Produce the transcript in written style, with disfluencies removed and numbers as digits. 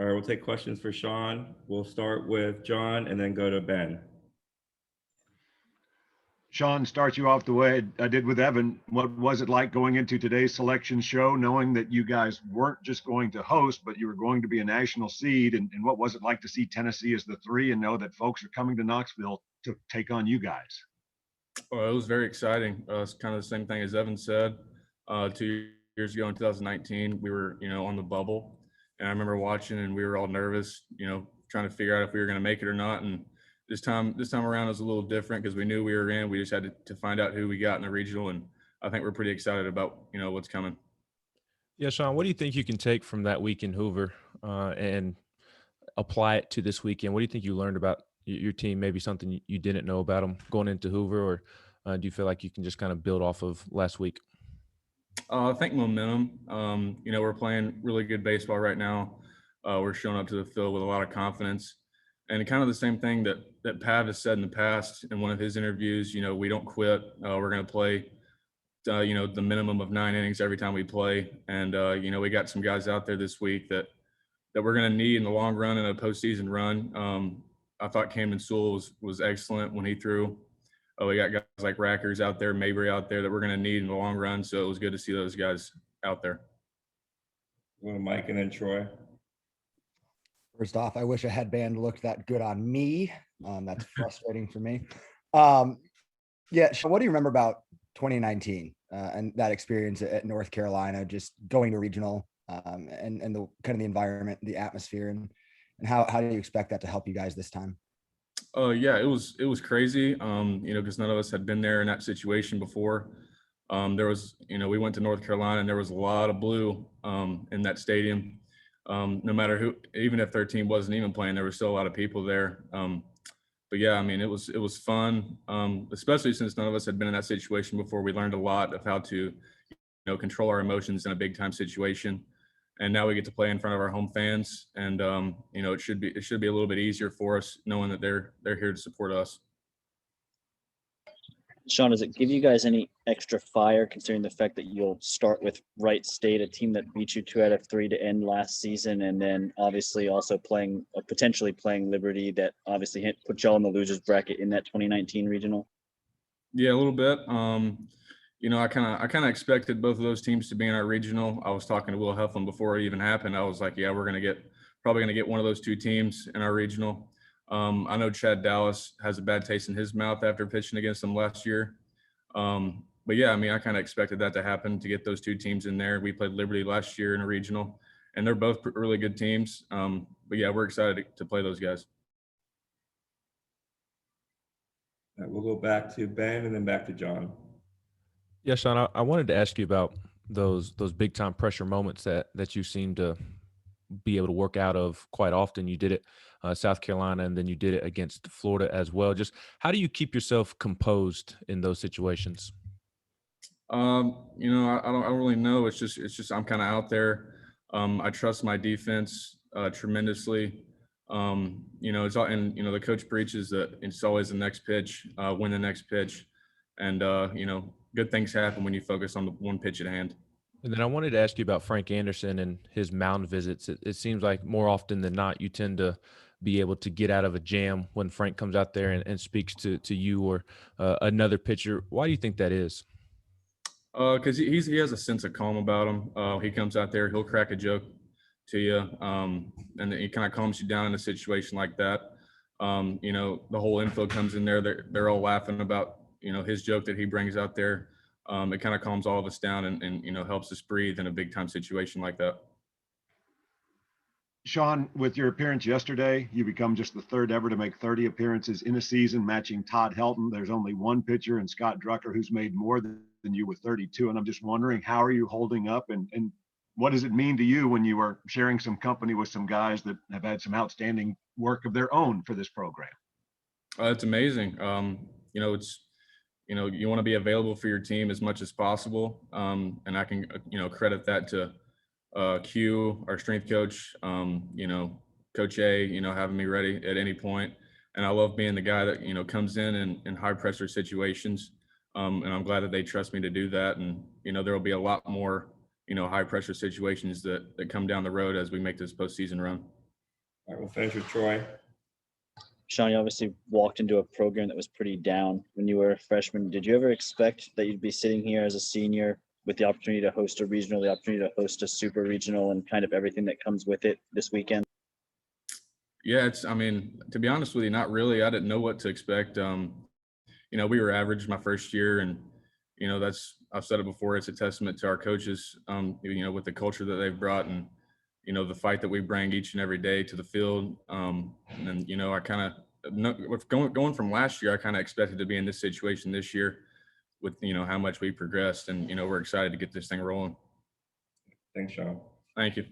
right, we'll take questions for Sean. We'll start with John and then go to Ben. Sean, start you off the way I did with Evan. What was it like going into today's selection show, knowing that you guys weren't just going to host, but you were going to be a national seed? And what was it like to see Tennessee as the 3 and know that folks are coming to Knoxville to take on you guys? Well, it was very exciting. It's kind of the same thing as Evan said. 2 years ago in 2019, we were, on the bubble. And I remember watching and we were all nervous, trying to figure out if we were going to make it or not. And this time around it was a little different because we knew we were in. We just had to find out who we got in the regional. And I think we're pretty excited about, what's coming. Yeah, Sean, what do you think you can take from that week in Hoover and apply it to this weekend? What do you think you learned about your team, maybe something you didn't know about them going into Hoover, or do you feel like you can just kind of build off of last week? I think momentum. We're playing really good baseball right now. We're showing up to the field with a lot of confidence. And kind of the same thing that Pav has said in the past in one of his interviews, we don't quit. We're going to play, the minimum of 9 innings every time we play. And, we got some guys out there this week that we're going to need in the long run in a postseason run. I thought Camden Sewell was excellent when he threw. We got guys like Rackers out there, Mabry out there that we're going to need in the long run. So it was good to see those guys out there. Well, Mike and then Troy. First off, I wish a headband looked that good on me. That's frustrating for me. Yeah, Sean, what do you remember about 2019 and that experience at North Carolina, just going to regional and the kind of the environment, the atmosphere, and how do you expect that to help you guys this time? Yeah, it was crazy, because none of us had been there in that situation before. There was, we went to North Carolina and there was a lot of blue in that stadium. No matter who, even if their team wasn't even playing, there was still a lot of people there. But yeah, it was fun, especially since none of us had been in that situation before. We learned a lot of how to, control our emotions in a big time situation. And now we get to play in front of our home fans, and it should be a little bit easier for us knowing that they're here to support us. Sean, does it give you guys any extra fire considering the fact that you'll start with Wright State, a team that beat you 2 out of 3 to end last season, and then obviously also potentially playing Liberty that obviously put y'all in the losers bracket in that 2019 regional? Yeah, a little bit. I kind of expected both of those teams to be in our regional. I was talking to Will Heflin before it even happened. I was like, yeah, we're probably gonna get one of those 2 teams in our regional. I know Chad Dallas has a bad taste in his mouth after pitching against them last year. But yeah, I kind of expected that to happen, to get those 2 teams in there. We played Liberty last year in a regional, and they're both really good teams. But yeah, we're excited to play those guys. All right, we'll go back to Ben and then back to John. Yeah, Sean, I wanted to ask you about those big time pressure moments that you seem to be able to work out of quite often. You did it South Carolina, and then you did it against Florida as well. Just how do you keep yourself composed in those situations? I don't really know. It's just I'm kind of out there. I trust my defense tremendously. It's all, and the coach preaches that it's always the next pitch, win the next pitch, and good things happen when you focus on the one pitch at hand. And then I wanted to ask you about Frank Anderson and his mound visits. It seems like more often than not, you tend to be able to get out of a jam when Frank comes out there and speaks to you or another pitcher. Why do you think that is? Because he has a sense of calm about him. He comes out there, he'll crack a joke to you, and he kind of calms you down in a situation like that. The whole info comes in there. They're all laughing about his joke that he brings out there. It kind of calms all of us down and helps us breathe in a big time situation like that. Sean, with your appearance yesterday, you become just the 3rd ever to make 30 appearances in a season, matching Todd Helton. There's only one pitcher, and Scott Drucker, who's made more than you with 32. And I'm just wondering, how are you holding up, and what does it mean to you when you are sharing some company with some guys that have had some outstanding work of their own for this program? It's amazing. It's you want to be available for your team as much as possible, and I can credit that to Q, our strength coach, Coach A, having me ready at any point. And I love being the guy that comes in high pressure situations, and I'm glad that they trust me to do that. And there will be a lot more high pressure situations that come down the road as we make this postseason run. All right, we'll finish with Troy. Sean, you obviously walked into a program that was pretty down when you were a freshman. Did you ever expect that you'd be sitting here as a senior with the opportunity to host a regional, the opportunity to host a super regional, and kind of everything that comes with it this weekend? Yeah, I mean, to be honest with you, not really. I didn't know what to expect. We were average my first year, and I've said it before, it's a testament to our coaches, with the culture that they've brought, and the fight that we bring each and every day to the field. And I kind of, with going from last year, I kind of expected to be in this situation this year with how much we progressed, and we're excited to get this thing rolling. Thanks, Sean. Thank you.